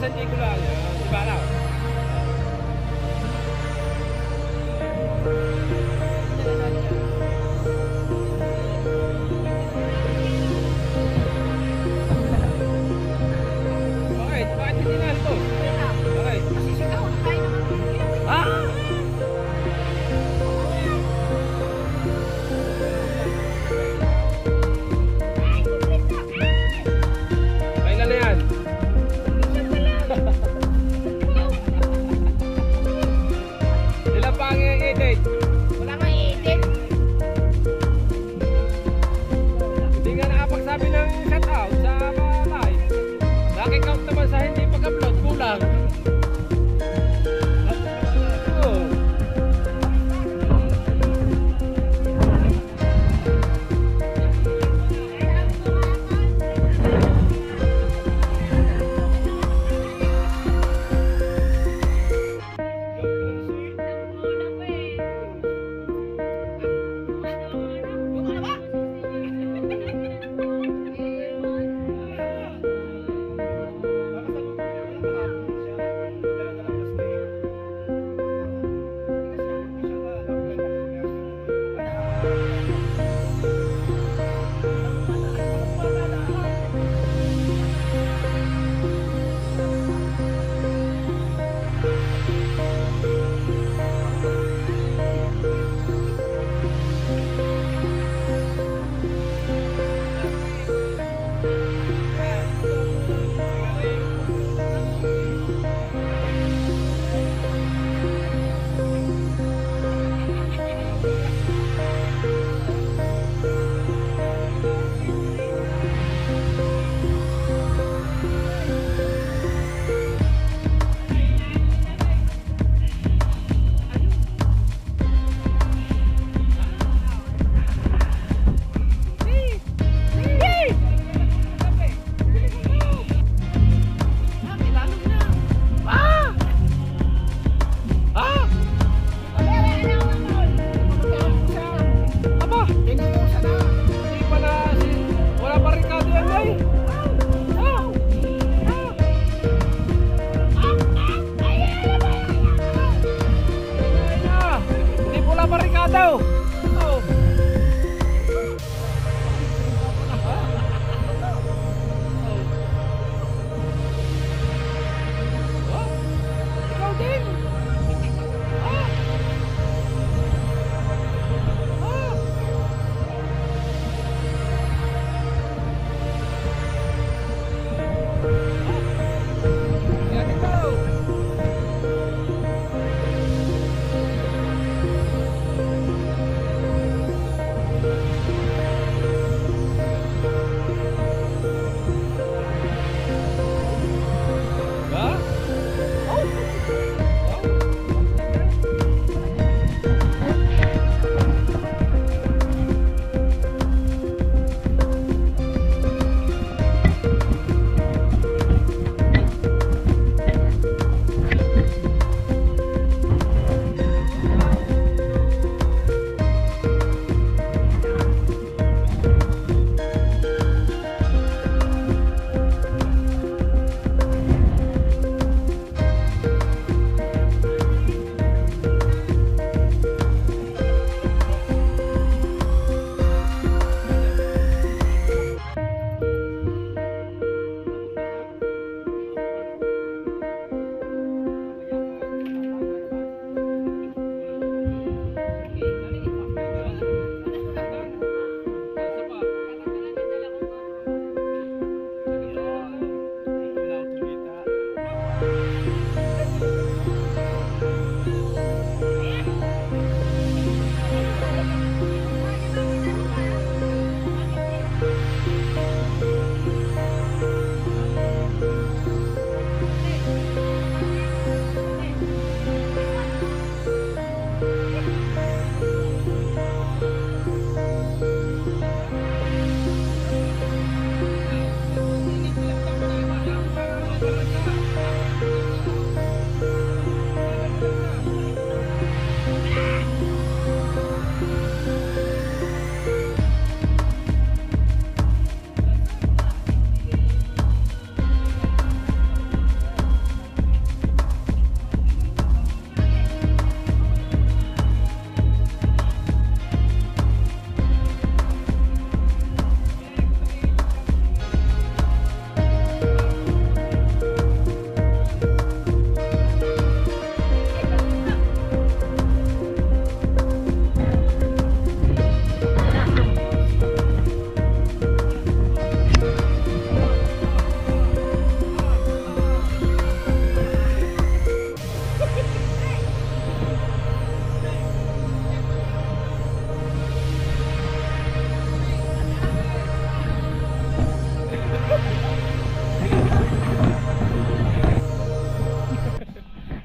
Sanjay ko lang. Diba lang? Bakit hindi na ito? Bakit? Ah! Kailan na yan? Ilan pa ang i-edit? Wala kang i-edit. Hindi nga nakapagsabi ng shoutout sa bahay. Nakikount naman sa hindi pag-upload, kulang. Oo.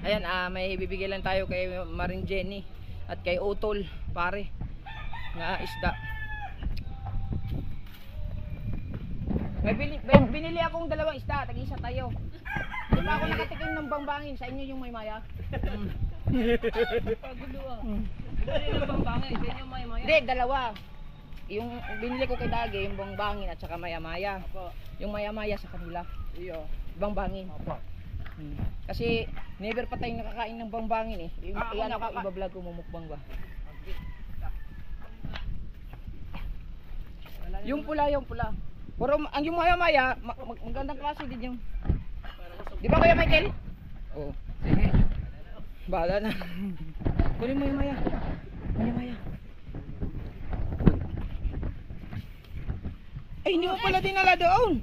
Ayan, may bibigay lang tayo kay Maring Jenny at kay Utol, pare, na isda. Binili akong dalawang isda, tag-isa tayo. Di ba ako nakatikim ng bangbangin? Sa inyo yung may maya? Pagulo ah. Hindi na bangbangin, hindi yung maya-maya. Hindi, dalawa. Yung binili ko kay Dagi, yung bangbangin at saka maya-maya. Yung maya-maya sa kanila. Iyo. Bangbangin. Kasi never pa tayong nakakain ng bangbangin eh. Iyan ako, iba-vlog ko, mumukbang ba? Yung pula. Pero ang yung maya-maya, magandang klase din yung. Di ba Kuya Michael? Oo. Sige. Bahala na. Kunin mo yung maya. Maya. Ay, hindi mo pala dinala doon.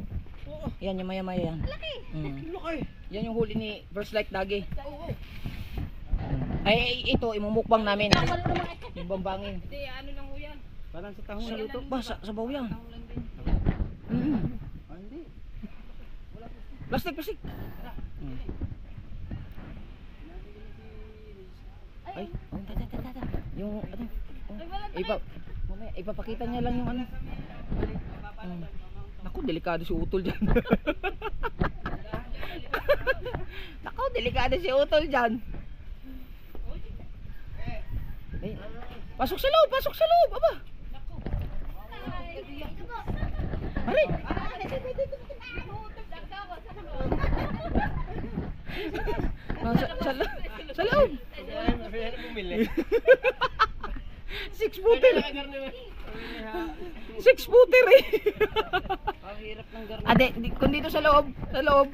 Oo. Yan yung maya-maya yan. Laki. Laki. Yan yung huli ni First Light Dagi. Oo. Ay, ito, imumukbang namin. Yung bambangin. Hindi, ano lang ho yan. Parang sa tahong Sa luto ba? Sa baw yan. Hindi. Plastic. Ay, tata. Yung ano? Mamaya, ipapakita niya lang yung ano. Naku, delikado si Utol dyan. Naku, delikado si Utol dyan. Ay, pasok sa loob, aba. Aray! Sa loob! 6 footer! 6 footer eh! Ang hirap ng garno. Ade, kung dito sa loob. Lalo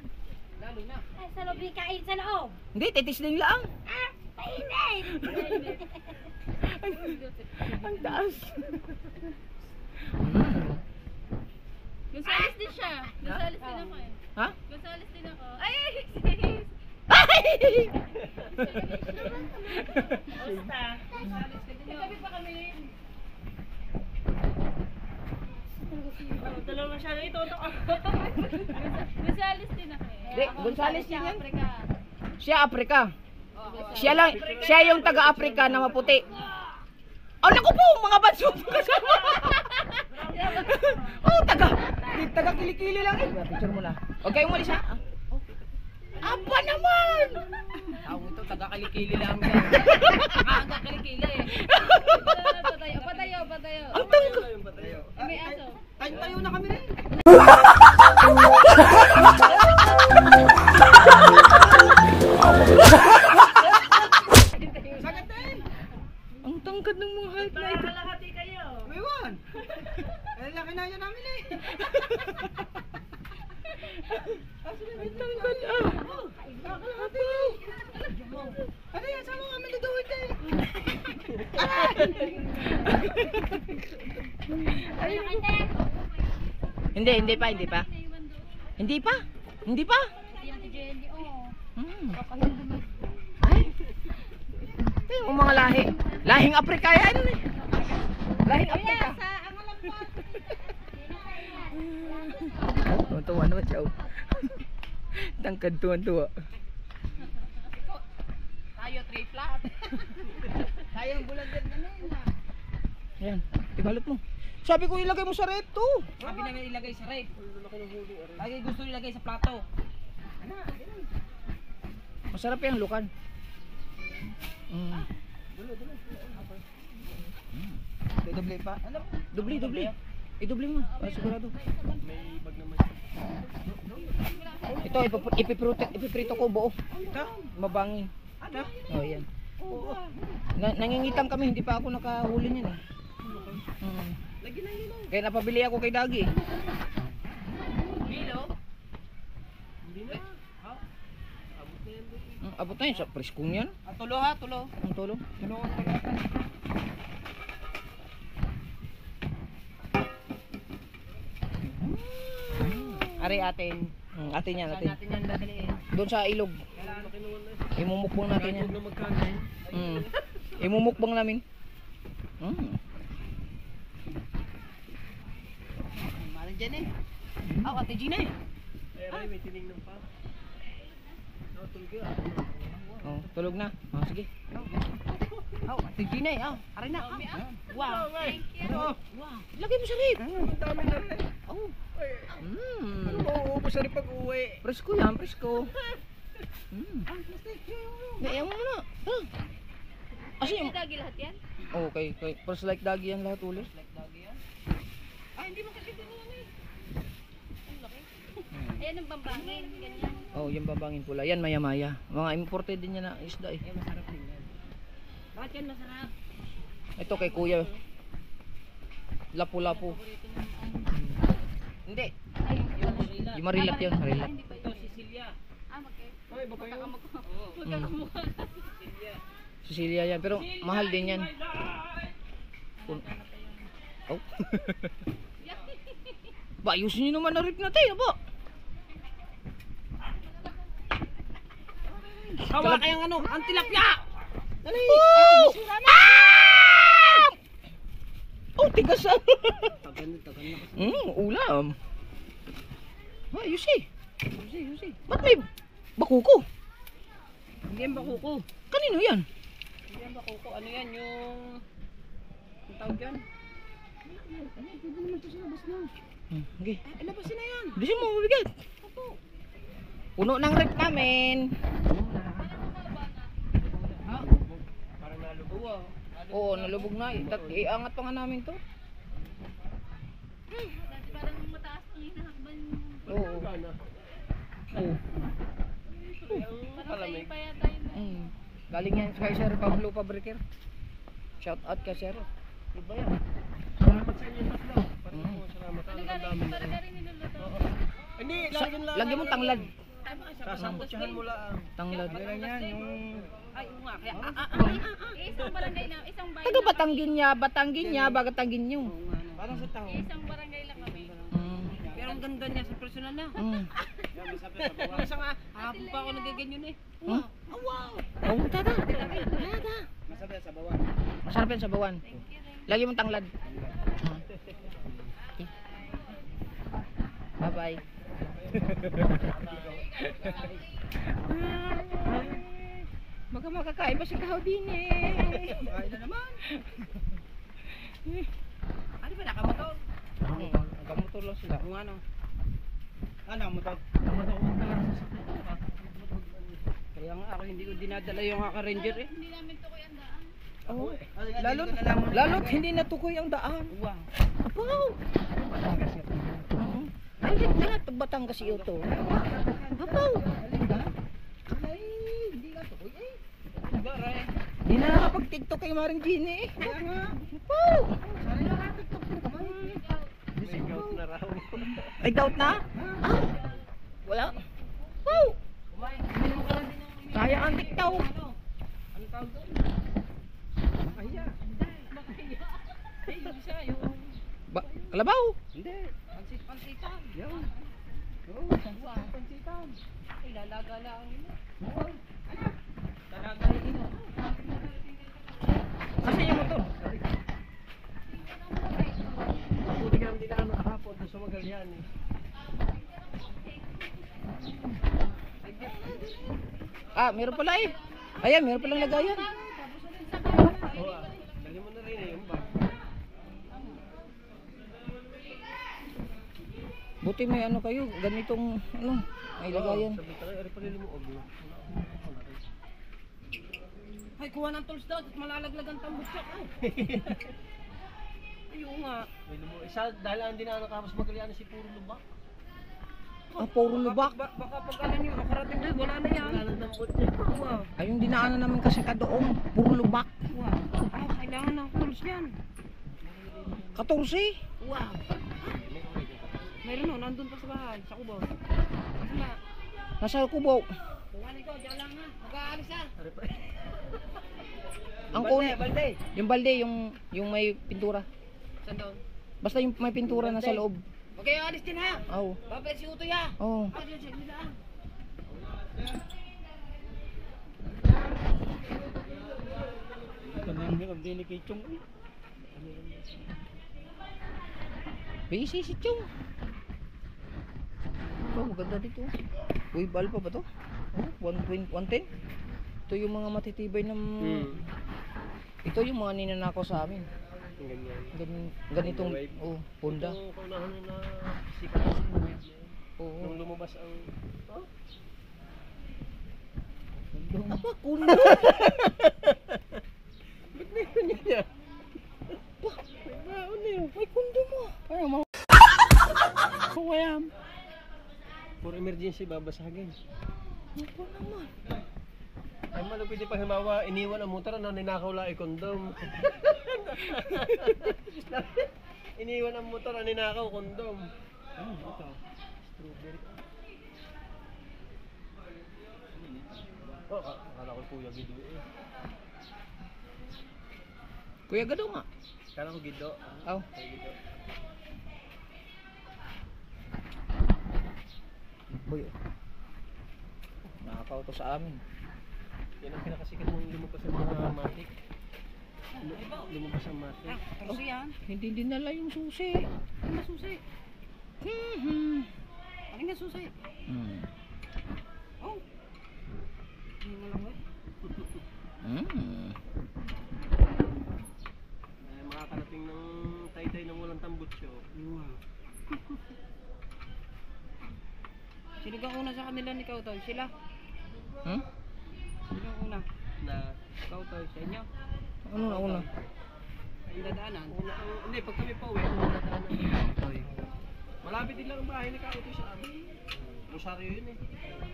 na. Sa loob yung kain sa loob. Hindi, titis din lang. Painit! Ang taas. Gonzales din siya. Gonzales din ako eh. Ha? Gonzales din ako. Ay! Sis! Basta. Kami pa kami. Dalawa masyado ito. Gonzales din ako eh. Di, Gonzales din yan. Africa. Siya Afrika. Siya yung taga-Afrika na maputi. Oh, naku po, mga banso. Oh, taga kilikili lang eh. Picture mo na. Huwag kayong umalis ha. Apa naman! Tawag ito, taga-kalikili lang yan. Taga-kalikili eh. Patayo. Ang tangka. May aso. Tayo na kami rin. Ang tangkad ng mga hype na ito. Kalahati kayo. Ewan. Laki na yun namin eh. Ang tangkad ah. Ano yan? Sama kami lutuin eh. Hindi pa. Hindi pa. Ay. Ito yung mga lahi. Lahing Afrika yan eh. Lahing Afrika. Tuwan naman siya. Tangkad tuwan-tuwa. Tayo triplat. Tayo ang bulag din na Ayan, ibalot mo. Sabi ko ilagay mo sa rep to. Sabi namin ilagay sa rep. Lagi gusto ilagay sa plato. Masarap yung lukan. Doble pa. Ano? Dubli. I-dubli mo, para sigurado. May bag naman. Ito, ipiprito ko buo. Ito? Mabangin. Ano? Oh, yan. Nangingitam kami, hindi pa ako nakahuli niyan eh. Lagi na yun. Kaya napabili ako kay Dagi. Bilo? Hindi na. Abot na yan. Abot na yun, sa preskong yan. Tulo ha, tulo. Ang tulo. Tulo ang tagatan. Ari atin. Atin yan, Saan atin. natin yan dadaliin? Doon sa ilog. Kailangan kinuha na. Imumukbang natin yan. Huwag na magkano. Imumukbang namin. Malang dyan eh. Ate Gina eh. May tinignan pa. Tulga. Oh. Tulog na. Oh, sige. Oh, ate Gina eh. Oh, aray na. Wow. Thank you. Wow. Lagay mo sa rip. Ang dami na rin. Oh. Ano Mm. mauubos na rin pag-uwi? Presko yan, presko. Mm. Ngayon mo muna. Ah. Kasi yung... Dagi lahat yan? Okay, okay. First like dagi yan lahat ulit. Ay, hindi mo kasi ganyan eh. Ang laki. Ayan ang bambangin. Ganyan. Oh, yung babangin pula. Yan maya-maya. Mga imported din yan na isda eh. Masarap din yan. Bakit yan masarap? Ito kay kuya. Lapu-lapu. Hindi. Ay, Yung marilat yun, marilat. hindi pa Ito, yun. Sicilia. Ah, okay. Ay, baka yun. Magkakamukha. Sicilia yan. Pero mahal din yan. Oh. Ba, ayusin nyo naman na rip natin. Aba. Hawa kayang ano, ang tilapia! Dali! Oh! Ah! Oh, tigas ah. Tagal na kasi. Ulam. Ah, yusi. Yusi. Ba't may bakuko? Hindi yan bakuko. Kanino yan? Hindi yan bakuko. Ano yan yung... Ang tawag yan? Pwede naman ito sa labas na. Okay. Ay, labasin na yan. Bilisin mo, mabigat. Puno ng rep namin. Parang nalubog. Oo, nalubog na. Iangat pa nga namin to. Parang mataas ang hinahakban. Oo. Gana. Oo. Parang sa'yo pa yata yun. Galing yan kay Sir Pablo Pabriker. Shout out ka, Sir. Iba yan. Salamat sa inyo tatlo. Salamat. Ano Ang dami. galing? Parang galing niluluto. Hindi, Sa, lagyan mo tanglad. Sasangkutsahan mo lang. Tanglad. Ganyan yan, yung... Ay, oo nga. Kaya, Isang barangay na, isang bayan Taga lang Batanggin niya, Batanggin niya, Bagatangin nyo. Parang sa tao. kami. Isang barangay lang kami. pero ang ganda niya sa personal na. Isa nga, hapon pa ako nagaganyan eh. Wow. Oh, tada. Tada. Masabi sa bawah. Masarap yan sa bawan. Lagyan mo tanglad. Okay. Bye-bye. Baka makakain pa si Kahaw din eh. Ay na naman. Ano ba nakamotor? Nakamotor lang sila. Kung ano? Ano mo daw? Kaya nga ako hindi ko dinadala yung Aka Ranger eh. Hindi namin to kuya ang daan. Oh, lalo't hindi natukoy ang daan. Wow. Apaw! Ay, hindi na ito Batangas iyo to. Apaw! Ay, hindi na tukoy eh. Hindi na nakapag-tiktok kay Maring Gini eh. Apaw! Sigaw na raw. Ay, doubt na? Ah, wala. Wow! Kaya ang tiktaw. Ano tawag doon? Ahiya. Ay, isa yung Kalabaw. Hindi. pansit-pansitan. Yan. Wow, pansitan. Ay, lalaga lang nila. Talaga yun. Kasi yung motor. Buti ka naman din na kahapon. Gusto magalyan eh. Ah, meron pala eh. Ayan, meron palang lagayan. Oo ah. Dali mo na rin eh. Yung ba? Buti may ano kayo, ganitong ano, may lagayan. Sabi tayo, ari pala lumuog. Ay, kuha ng tools daw at malalaglag ang tambos siya. Ayun nga. May lumuog. Isa, dahil ang dinaan kahapon magalyan si puro lubak. Ah, puro lubak. Baka pag ano nyo, makarating na, wala na yan. Wala nang dambot niya. Wow. Ay, yung dinaanan namin kasi kadoong, puro lubak. Wow. Ah, kailangan ng tools yan. 14. Wow. Meron o, nandun pa sa bahay, sa kubo. Kasi na, Nasa kubo. kuhanin ko, dyan lang ha. Mag-aalis ha. Ari pa. Ang kunin, yung balde, yung may pintura. Saan doon? Basta yung may pintura na sa loob. Huwag kayo alis din ha. Oo. Babay si Utoy ha. Oo. Ah, dyan siya, dyan. Kanang ang dili kay Chong. Busy si Chong. Oh, maganda dito. Uy, bal pa ba to? Oh, 110? Ito yung mga matitibay ng... Ito yung mga ninanakaw sa amin. Ganitong Honda. Ito kaunahan na sikat kasi Oo. nung lumabas ang... Oh? Apa, kundo? Ba't meron niya? May kundo mo. Ayaw mo. Kuyam. For emergency, babasagin. Ito naman. Ay, malupit yung paghimawa, iniwan ang motor na ninakaw lang ay kondom. Iniwan ang motor na ninakaw kondom. Ano ito? Strawberry. Oh, akala ko Kuya Gido eh. Kuya Gado nga. Akala ko Gido. Aw. Kuya Gido. Boy. Nakakaw to sa amin. Yan ang pinakasikat ng lumabas ang mga matik. Lumabas ang matik. Kasi yan. Hindi dinala yung susi. Ano na susi? Ano nga susi? Oh. Hindi mo lang Ay, makakarating ng taytay ng walang tambutso. Sino bang una sa kanila ni Kautoy? Sila? Sino ang una? Na Kautoy, sa inyo? Ano na una? Yung dadaanan? hindi, pag kami pa uwi, ano dadaanan? Malapit din lang ang bahay ni Kautoy sa amin. Rosario yun eh. Rosario.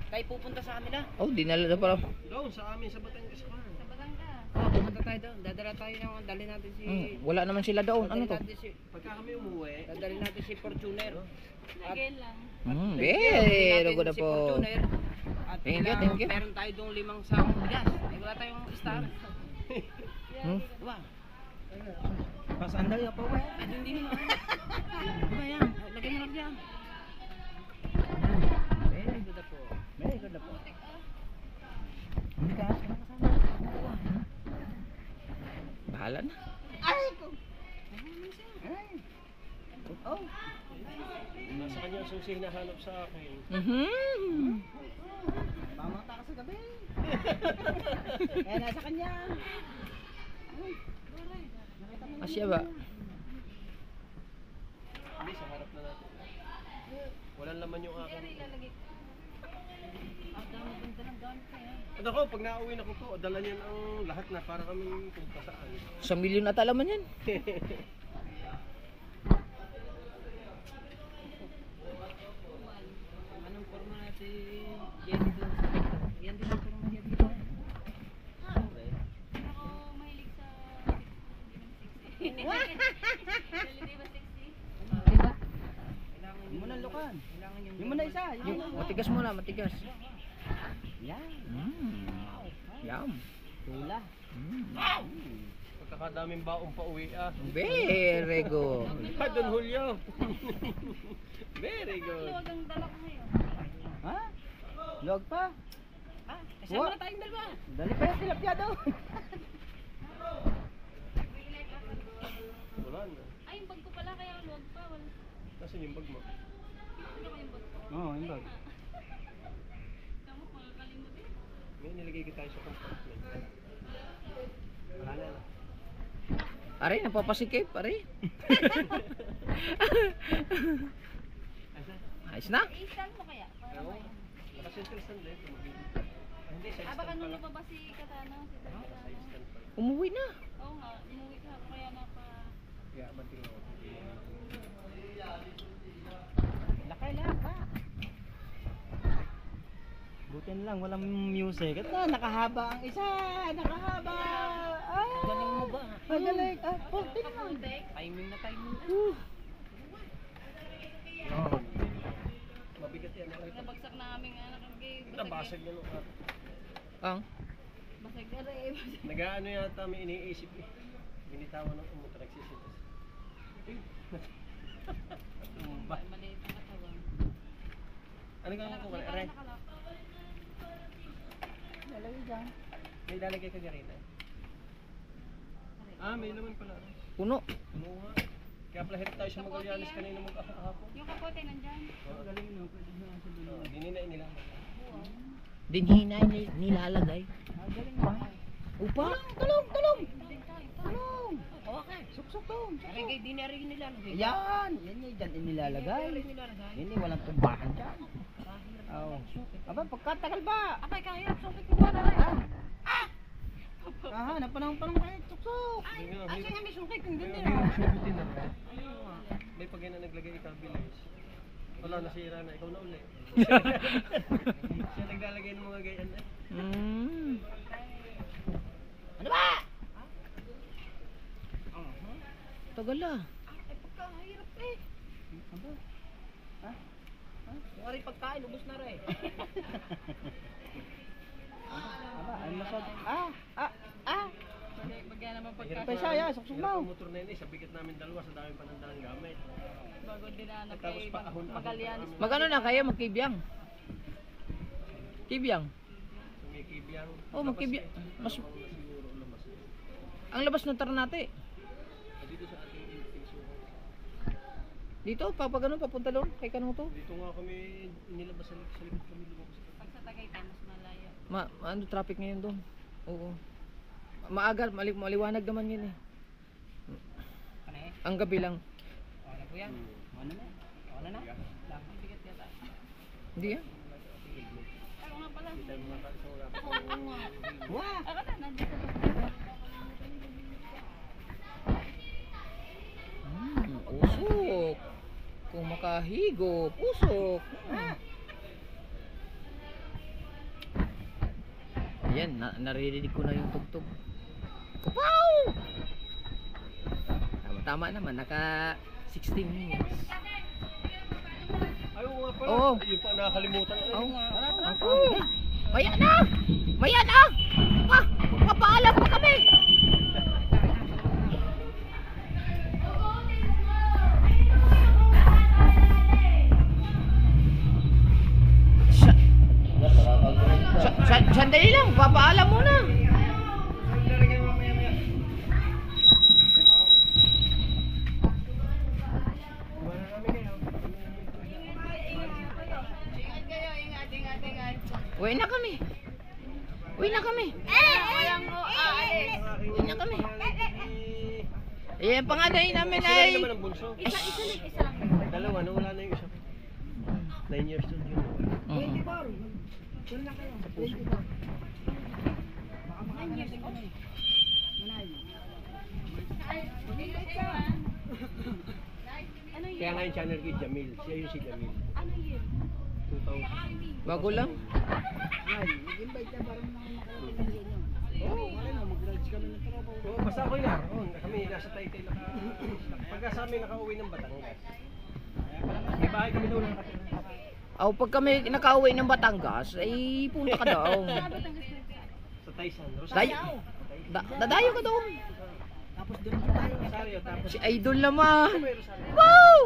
Tayo pupunta sa kanila. Oh, dinala na pala. Doon sa amin sa Batangas ka. Sa Batangas. Oh, pupunta tayo doon. Dadala tayo ng dali natin si... Wala naman sila doon. Ano to? Pagka kami umuwi, Dadali natin si Fortuner. Again lang. Very good na Si po. Fortuner. At Thank you. meron tayo doong 5 sakong bigas. Ay, wala tayong star. Diba? pasandal ya pa uwi. Ay, hindi naman. Diba yan? Lagyan mo lang dyan. Very good na po. Very good na po. Bahala na. Oh. Nasa kanya ang susi hinahanap sa akin. Mamata ka sa gabi. Kaya nasa kanya. Asya ba? Hindi, sa harap na natin. Walang laman yung akin. At ako, pag nauwi na ko po, dala niyan ang lahat na para kami kung pasaan. 1 milyon na talaman yan. Anong forma natin? Yan dito. Yan dito ang forma niya dito. Ako mahilig sa hindi ba sexy? Diba? Kailangan Hindi mo na lukan. Kailangan yung... Yung muna isa. Yung, matigas muna, matigas. Yan. Yum. Tula. Pagkakadaming baong pa uwi ah. Very good. Don Julio. Very good. Luwag ang dala ko ngayon. Ha? Log pa? Ah, kasama na tayong dalawa. Dali pa yung tilapia daw. Wala na. Ay, yung bag ko pala kaya luwag pa. Wala. Nasaan yung bag mo? Ano ba yung bag ko? Oo, yung bag. Tama, makakalimut eh. Ngayon nilagay kita sa compartment. Wala na. Are, napapasikip, are. Ayos na. I-stand mo kaya? Para Oo. may... Naka-center stand din. Hindi, sa Ah, baka stand nung pala. pa ba si Katana? Si Sa Katana? stand pala. Umuwi na. Oo nga, umuwi ka kaya napa... Kaya banting ako. Laka. Buti na lang, walang music. At nakahaba ang isa. Nakahaba. Ah, Galing mo ba? magaling. Ah, oh, tingnan mo. Kapuntek? Timing na timing. Mabigat yan. Nabagsak na aming anak ang gay. Nabasag na nung Ang? Basag na rin. Nag-ano yata may iniisip eh. Binitawan ng umuto nagsisitas. Maliit ang katawan. Ano gawin ko? Aray, Nakalap. Lalagay dyan. may lalagay ka garina. Ah, may laman pala. Puno. Ano nga? Kaya pala hirap tayo sa Magallanes kanina mag-ahapon. Yung kapote nandyan. Dininain nila. Dinhinay nilalagay. Upa. Tulong. Okay. Suksok to. Kaya di na rin nila. Yan yung dyan inilalagay. Yan yung walang tumbahan dyan. Oh. Aba, pagkatagal ba? Abay, kaya. Sukit ko ba na rin? Hanap pa naman kayo, suksok. Ay, siya nga may sukit. Yung Hindi ganda. na subutin na. May pag na naglagay ikaw bilis. Wala, nasira na. Ikaw na uli. Siya naglalagay ng mga gayan eh. Ano ba? Tagal ah. Ay, pagkahirap eh. Wari pagkain, ubos na rin. Aba, ay masad. Bagyan naman Pesa ya, suksok Hirap mo. ang motor na yun eh. Sa bigat namin dalawa sa dami pa ng dalang gamit. bago dinanap Tapos kay pa ahon Magallanes. Magano na kayo magkibiyang? Kibiyang. So may kibiyang. Oh, magkibiyang. Mas Siguro labas. ang labas ng Ternate. Dito sa ating pinsuhan. Dito, papagano papunta doon kay Kanuto. Dito nga kami inilabas sa likod kami lumabas. Pag sa Tagaytay, mas malayo. Ano traffic ngayon doon? Oo. Maaga, maliwanag naman yun eh. Ang gabi lang. Wala po yan. Wala na. Wala na. Bigat yata. Hindi ah. Ako nga pala. Dahil mga kaisang wala. Oo nga. Wah! Ako na, nandito pa. Usok. Kung makahigop, usok. Ayan, naririnig ko na yung tugtog. Kupaw! Tama naman, naka 16 minutes. Ay, oo nga pala. Oo. Yung pa nakakalimutan. Ay, Oo. nga. Ako! Maya na! Maya na! Papaalam pa kami! Sandali lang, papaalam muna. Uwi na kami. Uwi na kami. Uwi na kami. Eh, panganay namin Sila rin ay... naman ang bunso. Isa lang. Dalawa, nawala na yung isa. 9 years old yun. Kaya nga yung channel kay Jamil. Siya yung si Jamil. Ano yun? 2000. Bago lang. Oo, basta ako yun. Kami nasa Taytay pagka sa amin nakauwi ng Batangas. May bahay kami doon nakatira. Pag kami nakauwi ng Batangas, ay punta ka doon. Sa Taysan. Dadayo ka doon. Rosario, tapos Si Idol naman. may Rosario. Wow!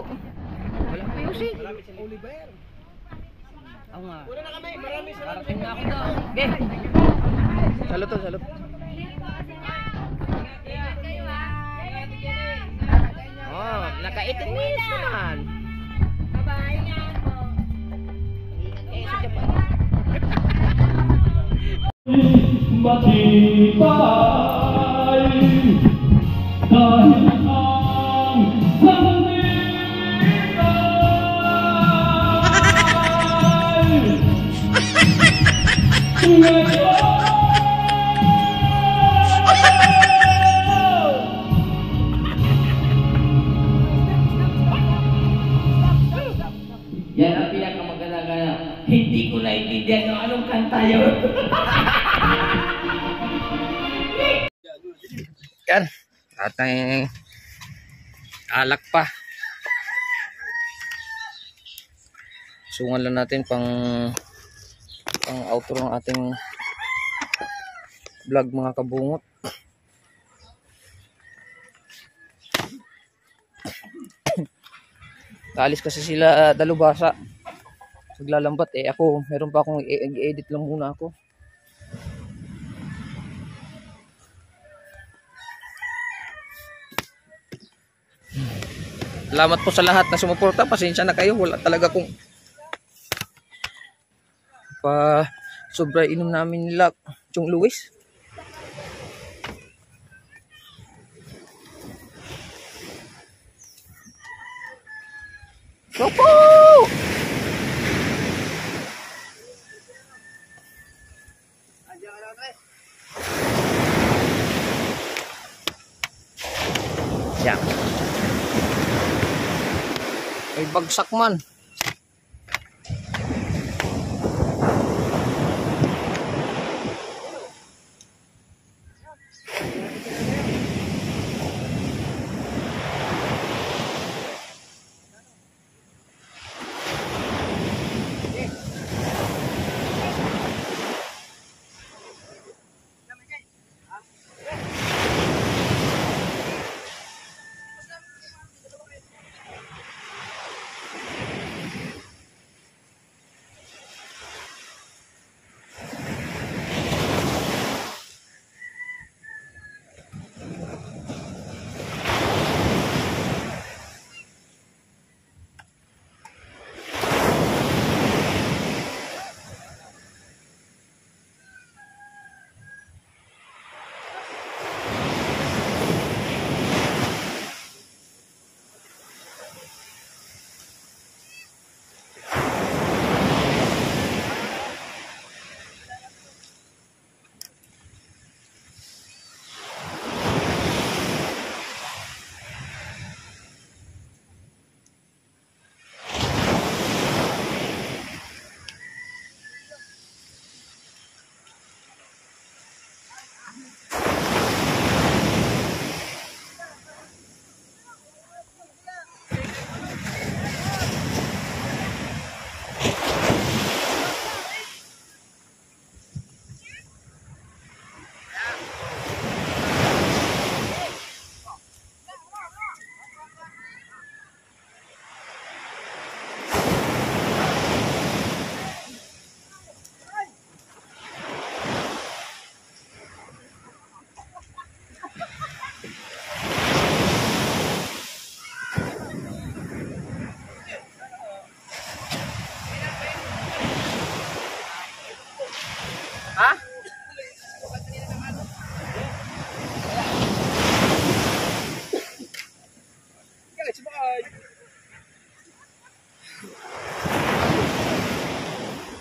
Walang music. Malapit sa Oliver. Oo nga. Una na kami, maraming salamat. Parating na ako doon. Okay. Salot to, salot. Oh, naka-18 minutes naman. Bye-bye nga po. Eh, sa Japan. Matibay dahil ang sanibay Yan ang pinakamaganda. Hindi ko naintindihan kung anong kanta yun. Yan. At ang alak pa. Sungan lang natin pang outro ng ating vlog mga kabungot. Alis kasi sila dalubhasa. Naglalambat eh ako, meron pa akong i-edit lang muna ako. Salamat po sa lahat na sumuporta. Pasensya na kayo. Wala talaga kung sobra inom namin nila Chong Luis. Opo! Yan. May bagsak man.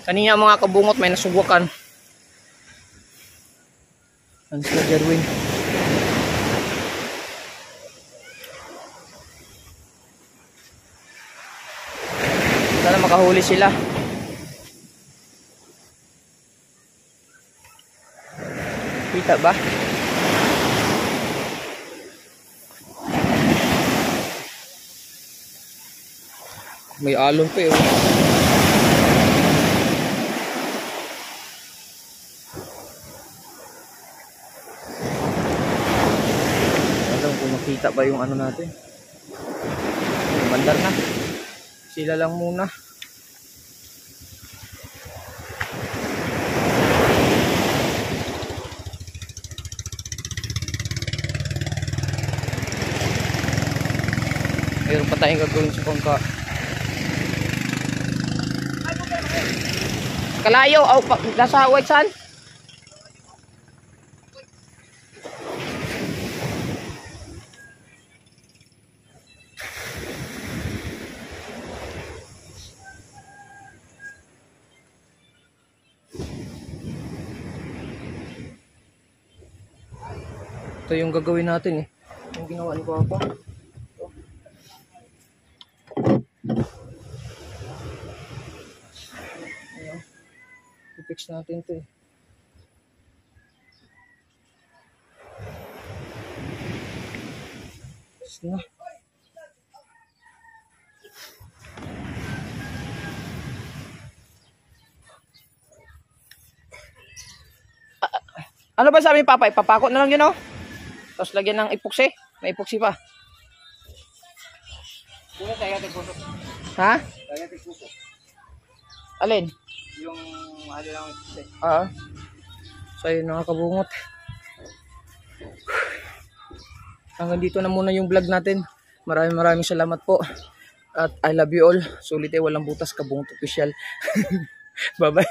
Kanina mga kabungot may nasubukan. Ang sila Jerwin. Sana makahuli sila. Kita ba? May alon pa eh. Kita ba yung ano natin? Mandar na. Sila lang muna. Mayroon pa tayong gagawin sa pangka. Kalayo, nasa White Sand. Ito yung gagawin natin eh. Yung ginawa ni Papa. Ayan. I-fix natin ito eh. Fix na. Ano ba sabi ni Papa? Ipapako na lang yun oh. Tapos lagyan ng epoxy. May epoxy pa. Ha? Alin? Yung ano lang epoxy. So yun mga kabungot. Hanggang dito na muna yung vlog natin. Maraming salamat po. At I love you all. Sulit walang butas, Kabungot Official. Bye-bye.